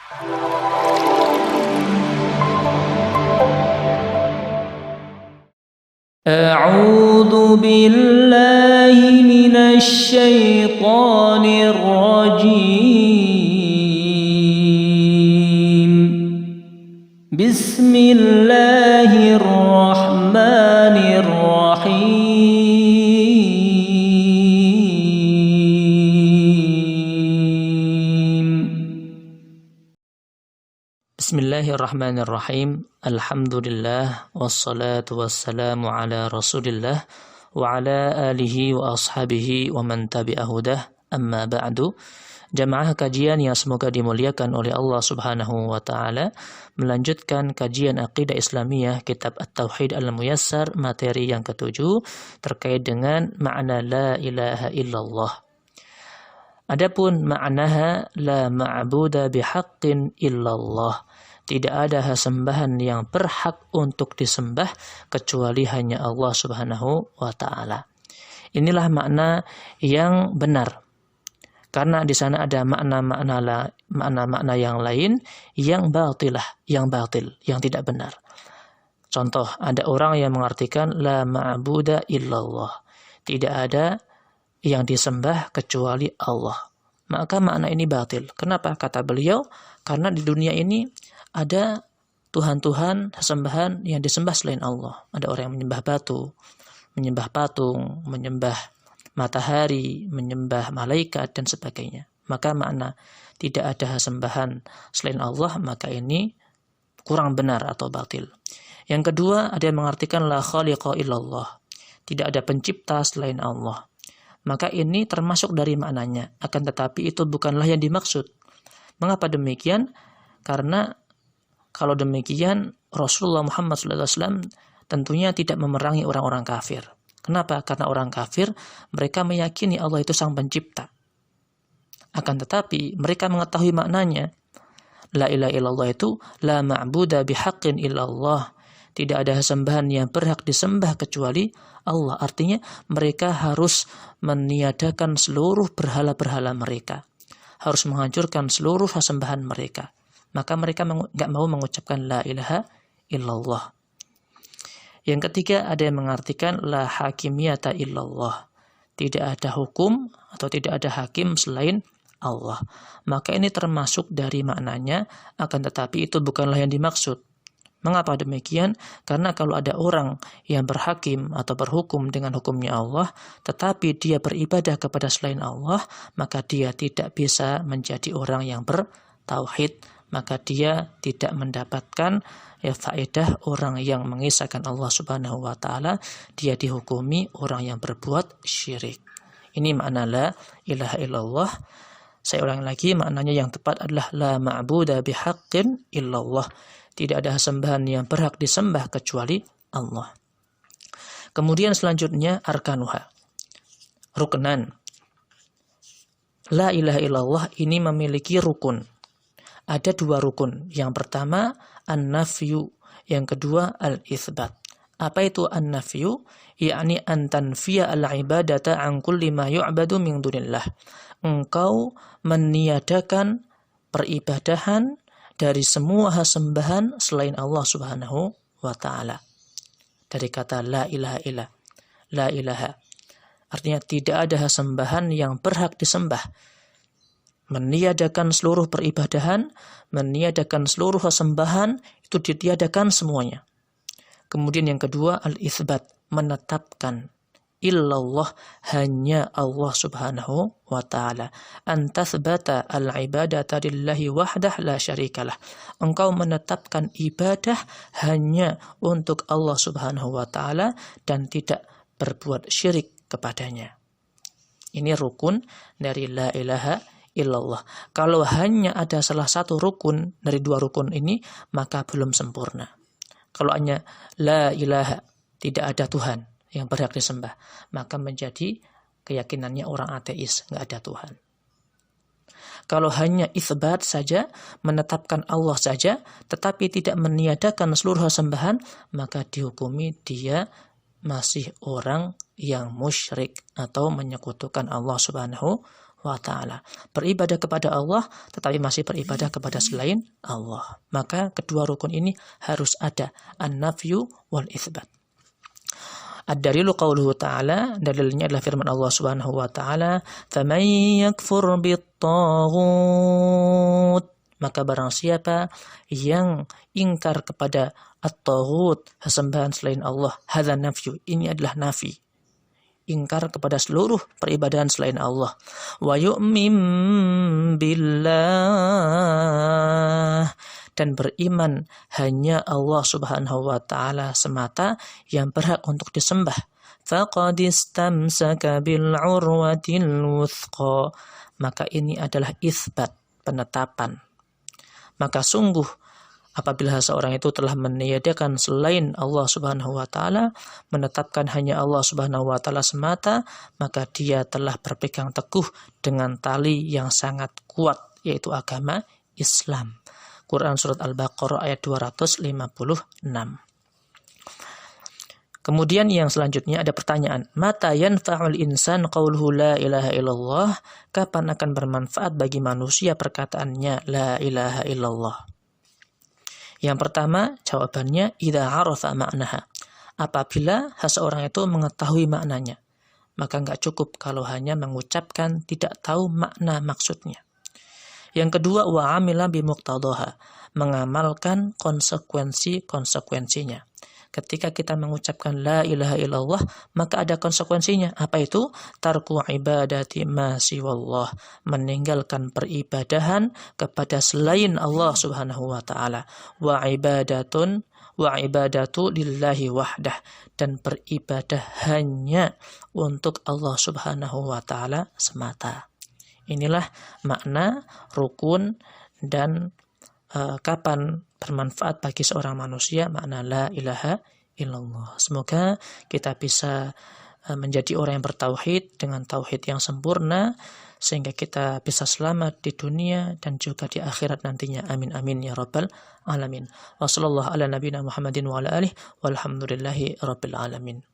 أعوذ بالله من الشيطان الرجيم. بسم الله الرحمن الرحيم. Bismillahirrahmanirrahim. Alhamdulillah wassalatu wassalamu ala Rasulillah wa ala alihi wa ashabihi wa man tabi'ahudah. Amma ba'du. Jamaah kajian yang semoga dimuliakan oleh Allah Subhanahu wa taala, melanjutkan kajian akidah Islamiyah kitab At-Tauhid Al-Muyassar materi yang ketujuh terkait dengan makna la ilaha illallah. Adapun maknaha la ma'buda bihaqqin illallah. Tidak ada sesembahan yang berhak untuk disembah kecuali hanya Allah Subhanahu wa taala. Inilah makna yang benar. Karena di sana ada makna-makna yang lain yang batilah, yang batil, yang tidak benar. Contoh, ada orang yang mengartikan la ma'buda illallah. Tidak ada yang disembah kecuali Allah. Maka makna ini batil. Kenapa? Kata beliau, karena di dunia ini ada Tuhan-Tuhan, sesembahan yang disembah selain Allah. Ada orang yang menyembah batu, menyembah patung, menyembah matahari, menyembah malaikat, dan sebagainya. Maka makna tidak ada sembahan selain Allah, maka ini kurang benar atau batil. Yang kedua, ada yang mengartikan la khaliqa illallah. Tidak ada pencipta selain Allah. Maka ini termasuk dari maknanya. Akan tetapi itu bukanlah yang dimaksud. Mengapa demikian? Karena kalau demikian Rasulullah Muhammad SAW tentunya tidak memerangi orang-orang kafir. Kenapa? Karena orang kafir mereka meyakini Allah itu sang pencipta. Akan tetapi mereka mengetahui maknanya. La ilaha illallah itu la ma'buda bihaqqin illallah. Tidak ada sembahan yang berhak disembah kecuali Allah. Artinya mereka harus meniadakan seluruh berhala-berhala mereka. Harus menghancurkan seluruh sembahan mereka. Maka mereka enggak mau mengucapkan la ilaha illallah. Yang ketiga, ada yang mengartikan la hakimiyata illallah. Tidak ada hukum atau tidak ada hakim selain Allah. Maka ini termasuk dari maknanya, akan tetapi itu bukanlah yang dimaksud. Mengapa demikian? Karena kalau ada orang yang berhakim atau berhukum dengan hukumnya Allah, tetapi dia beribadah kepada selain Allah, maka dia tidak bisa menjadi orang yang bertauhid. Maka dia tidak mendapatkan faedah orang yang mengisahkan Allah Subhanahu wa taala, dia dihukumi orang yang berbuat syirik. Ini makna la ilaha illallah. Saya ulangi lagi, maknanya yang tepat adalah la ma'buda bihaqqin illallah. Tidak ada sembahan yang berhak disembah kecuali Allah. Kemudian selanjutnya arkanuha. Rukunan. La ilaha illallah ini memiliki rukun. Ada dua rukun. Yang pertama an-nafyu, yang kedua al-itsbat. Apa itu an-nafyu? Yakni an tanfiya al-ibadata an kulli ma yu'badu min dunillah. Engkau meniadakan peribadahan dari semua sembahan selain Allah Subhanahu wa taala. Dari kata la ilaha illa. La ilaha. Artinya tidak ada sembahan yang berhak disembah. Meniadakan seluruh peribadahan, meniadakan seluruh sembahan, itu ditiadakan semuanya. Kemudian yang kedua al-itsbat, menetapkan. Illallah, hanya Allah Subhanahu wa ta'ala. Antathbata al-ibadata lillahi wahdah la syarikalah. Engkau menetapkan ibadah hanya untuk Allah Subhanahu wa ta'ala dan tidak berbuat syirik kepadanya. Ini rukun dari la ilaha illallah. Kalau hanya ada salah satu rukun dari dua rukun ini, maka belum sempurna. Kalau hanya la ilaha, tidak ada Tuhan yang berhak disembah, maka menjadi keyakinannya orang ateis, nggak ada Tuhan. Kalau hanya itsbat saja, menetapkan Allah saja, tetapi tidak meniadakan seluruh sembahan, maka dihukumi dia masih orang yang musyrik atau menyekutukan Allah Subhanahu wa ta'ala. Beribadah kepada Allah tetapi masih beribadah kepada selain Allah. Maka kedua rukun ini harus ada, an-nafyu wal itsbat. Ad-dalilu qauluhu ta'ala, dalilnya adalah firman Allah Subhanahu wa ta'ala, "Faman yakfur bit-taghut." Maka barang siapa yang ingkar kepada at-taghut, sesembahan selain Allah, hadza nafyu, ini adalah nafi. Ingkar kepada seluruh peribadahan selain Allah. Wa yu'min billah, dan beriman hanya Allah Subhanahu wa ta'ala semata yang berhak untuk disembah. Faqad istamsaka bil urwatil wuthqa, maka ini adalah itsbat, penetapan. Maka sungguh apabila seorang itu telah meniadakan selain Allah Subhanahu wa ta'ala, menetapkan hanya Allah Subhanahu wa ta'ala semata, maka dia telah berpegang teguh dengan tali yang sangat kuat, yaitu agama Islam. Quran Surat Al-Baqarah ayat 256. Kemudian yang selanjutnya ada pertanyaan, mata yanfa'ul insan qauluhu la ilaha illallah, kapan akan bermanfaat bagi manusia perkataannya la ilaha illallah? Yang pertama, jawabannya idza arafa ma'naha. Apabila seseorang itu mengetahui maknanya, maka enggak cukup kalau hanya mengucapkan tidak tahu makna maksudnya. Yang kedua, wa amila bi muqtadaha, mengamalkan konsekuensinya. Ketika kita mengucapkan la ilaha illallah, maka ada konsekuensinya. Apa itu? Tarku ibadati ma siwallah, meninggalkan peribadahan kepada selain Allah Subhanahu wa ta'ala. Wa ibadatu lillahi wahdah, dan beribadah hanya untuk Allah Subhanahu wa ta'ala semata. Inilah makna rukun dan kapan bermanfaat bagi seorang manusia makna la ilaha illallah. Semoga kita bisa menjadi orang yang bertauhid dengan tauhid yang sempurna, sehingga kita bisa selamat di dunia dan juga di akhirat nantinya. Amin amin ya rabbal alamin. Wassallallahu ala nabiyina Muhammadin wa ala alihi walhamdulillahi rabbil alamin.